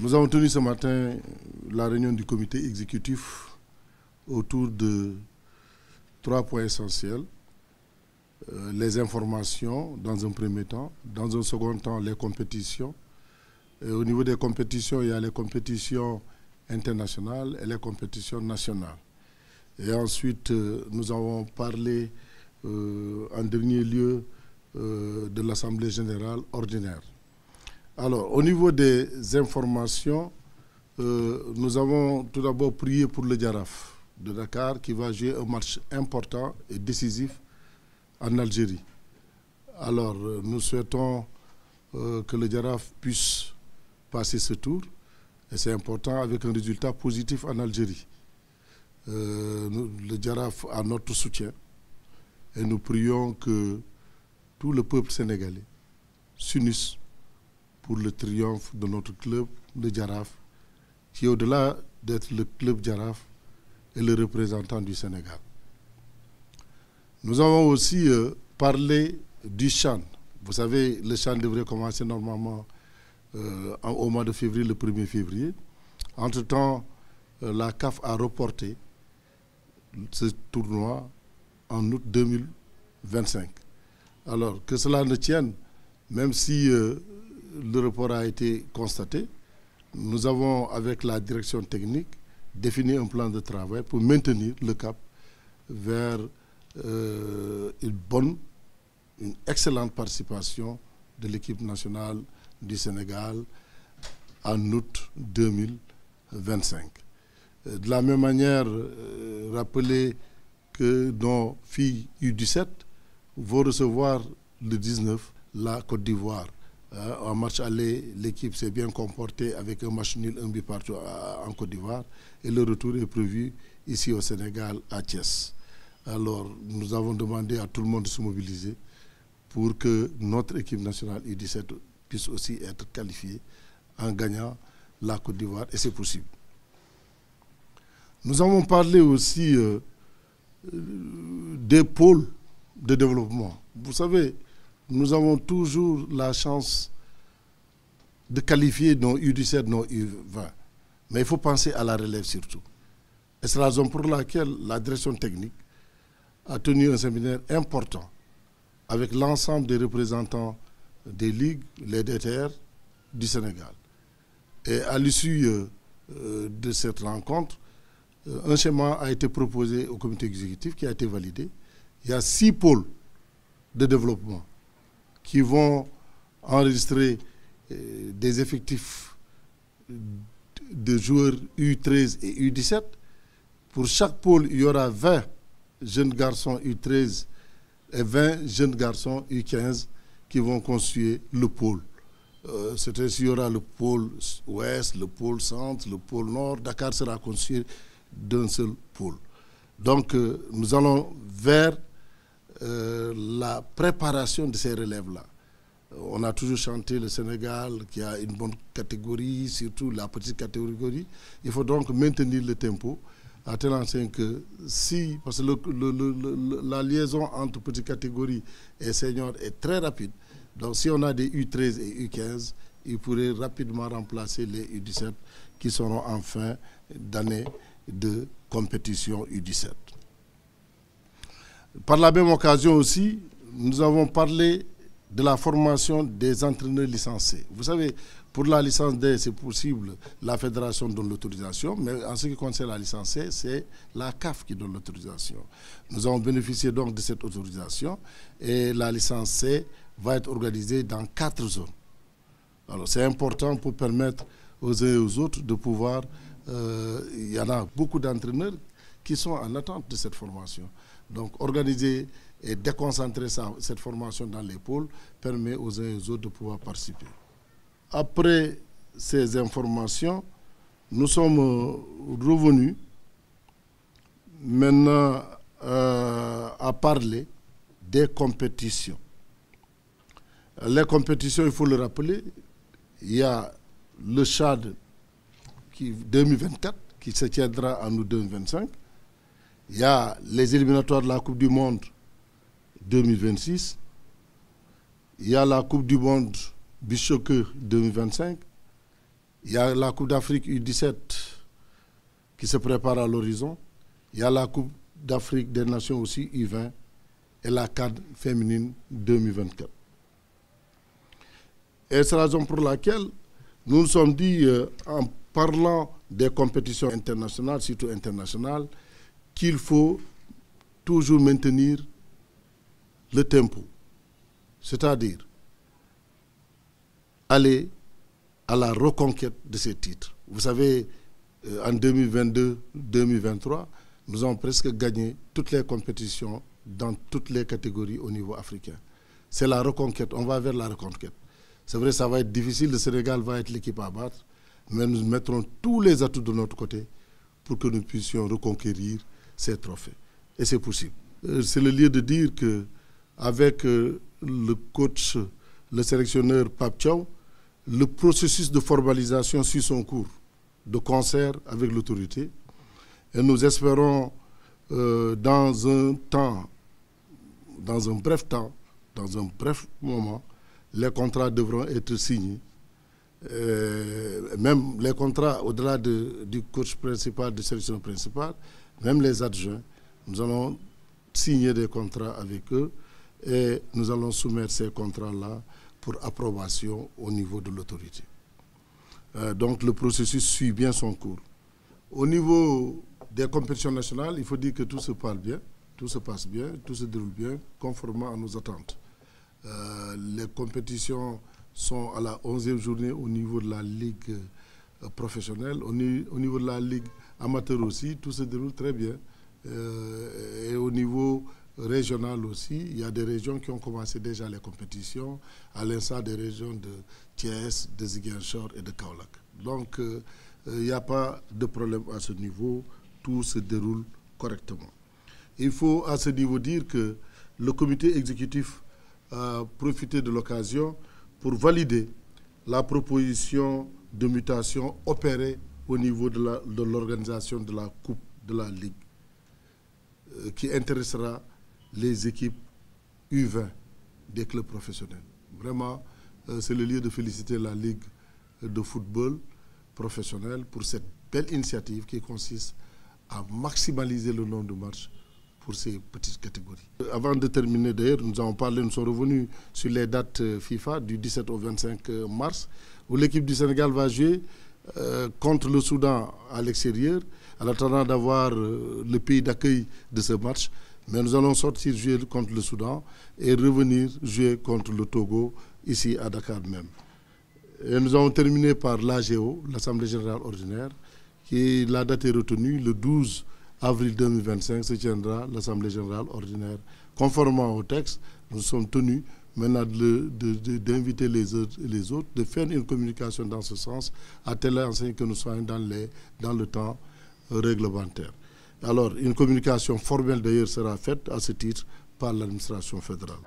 Nous avons tenu ce matin la réunion du comité exécutif autour de 3 points essentiels. Les informations dans un premier temps, dans un second temps les compétitions. Et au niveau des compétitions, il y a les compétitions internationales et les compétitions nationales. Et ensuite, nous avons parlé en dernier lieu de l'Assemblée générale ordinaire. Alors, au niveau des informations, nous avons tout d'abord prié pour le Jaraaf de Dakar qui va jouer un match important et décisif en Algérie. Alors, nous souhaitons que le Jaraaf puisse passer ce tour, et c'est important avec un résultat positif en Algérie. Le Jaraaf a notre soutien, et nous prions que tout le peuple sénégalais s'unisse pour le triomphe de notre club, le Jaraaf, qui au-delà d'être le club Jaraaf, est le représentant du Sénégal. Nous avons aussi parlé du CHAN. Vous savez, le CHAN devrait commencer normalement au mois de février, le 1er février. Entre-temps, la CAF a reporté ce tournoi en août 2025. Alors, que cela ne tienne, même si le report a été constaté, nous avons, avec la direction technique, défini un plan de travail pour maintenir le cap vers une excellente participation de l'équipe nationale du Sénégal en août 2025. De la même manière, rappeler que nos filles U17 vont recevoir le 19 la Côte d'Ivoire. En match aller, l'équipe s'est bien comportée avec un match nul, un but partout en Côte d'Ivoire. Et le retour est prévu ici au Sénégal, à Thiès. Alors, nous avons demandé à tout le monde de se mobiliser pour que notre équipe nationale U17 puisse aussi être qualifiée en gagnant la Côte d'Ivoire. Et c'est possible. Nous avons parlé aussi des pôles de développement. Vous savez, nous avons toujours la chance de qualifier nos U17, nos U20. Mais il faut penser à la relève surtout. Et c'est la raison pour laquelle la direction technique a tenu un séminaire important avec l'ensemble des représentants des ligues, les DTR du Sénégal. Et à l'issue de cette rencontre, un schéma a été proposé au comité exécutif qui a été validé. Il y a 6 pôles de développement qui vont enregistrer des effectifs de joueurs U13 et U17. Pour chaque pôle, il y aura 20 jeunes garçons U13 et 20 jeunes garçons U15 qui vont constituer le pôle. C'est-à-dire qu'il y aura le pôle ouest, le pôle centre, le pôle nord. Dakar sera constitué d'un seul pôle. Donc, nous allons vers la préparation de ces relèves-là. On a toujours chanté le Sénégal qui a une bonne catégorie, surtout la petite catégorie. Il faut donc maintenir le tempo à tel enseigne que si, parce que la liaison entre petite catégorie et senior est très rapide, donc si on a des U13 et U15, ils pourraient rapidement remplacer les U17 qui seront en fin d'année de compétition U17. Par la même occasion aussi, nous avons parlé de la formation des entraîneurs licenciés. Vous savez, pour la licence D, c'est possible, la fédération donne l'autorisation, mais en ce qui concerne la licence C, c'est la CAF qui donne l'autorisation. Nous avons bénéficié donc de cette autorisation et la licence C va être organisée dans 4 zones. Alors c'est important pour permettre aux uns et aux autres de pouvoir... il y en a beaucoup d'entraîneurs qui sont en attente de cette formation. Donc organiser et déconcentrer cette formation dans les pôles permet aux uns et aux autres de pouvoir participer. Après ces informations, nous sommes revenus maintenant à parler des compétitions. Les compétitions, il faut le rappeler, il y a le CHAD 2024 qui se tiendra en août 2025. Il y a les éliminatoires de la Coupe du Monde 2026. Il y a la Coupe du Monde Bichoke 2025. Il y a la Coupe d'Afrique U17 qui se prépare à l'horizon. Il y a la Coupe d'Afrique des Nations aussi U20 et la CAN féminine 2024. Et c'est la raison pour laquelle nous nous sommes dit, en parlant des compétitions internationales, surtout internationales, qu'il faut toujours maintenir le tempo. C'est-à-dire aller à la reconquête de ces titres. Vous savez, en 2022-2023, nous avons presque gagné toutes les compétitions dans toutes les catégories au niveau africain. C'est la reconquête, on va vers la reconquête. C'est vrai, ça va être difficile, le Sénégal va être l'équipe à battre, mais nous mettrons tous les atouts de notre côté pour que nous puissions reconquérir ces trophées. Et c'est possible. C'est le lieu de dire qu'avec le coach, le sélectionneur Pape Thiaw, le processus de formalisation suit son cours, de concert avec l'autorité. Et nous espérons, dans un bref moment, les contrats devront être signés. Même les contrats, au-delà du coach principal, du sélectionneur principal, même les adjoints, nous allons signer des contrats avec eux et nous allons soumettre ces contrats-là pour approbation au niveau de l'autorité. Donc le processus suit bien son cours. Au niveau des compétitions nationales, il faut dire que tout se passe bien, tout se passe bien, tout se déroule bien, conformément à nos attentes. Les compétitions sont à la 11e journée au niveau de la Ligue professionnelle. Au niveau de la Ligue amateur aussi, tout se déroule très bien. Et au niveau régional aussi, il y a des régions qui ont commencé déjà les compétitions, à l'instar des régions de Thiès, de Ziguinchor et de Kaolack. Donc, il n'y a pas de problème à ce niveau, tout se déroule correctement. Il faut à ce niveau dire que le comité exécutif a profité de l'occasion pour valider la proposition de mutation opérée au niveau de l'organisation de la Coupe de la Ligue, qui intéressera les équipes U20 des clubs professionnels. Vraiment, c'est le lieu de féliciter la Ligue de football professionnel pour cette belle initiative qui consiste à maximaliser le nombre de matchs pour ces petites catégories. Avant de terminer, d'ailleurs, nous avons parlé, nous sommes revenus sur les dates FIFA du 17 au 25 mars, où l'équipe du Sénégal va jouer contre le Soudan à l'extérieur, en attendant d'avoir le pays d'accueil de ce match. Mais nous allons sortir jouer contre le Soudan et revenir jouer contre le Togo, ici à Dakar même. Et nous avons terminé par l'AGO, l'Assemblée Générale Ordinaire, qui la date est retenue, le 12 avril 2025 se tiendra l'Assemblée Générale Ordinaire. Conformément au texte, nous sommes tenus maintenant d'inviter les autres, de faire une communication dans ce sens, à telle enseigne que nous soyons dans le temps réglementaire. Alors, une communication formelle d'ailleurs sera faite à ce titre par l'administration fédérale.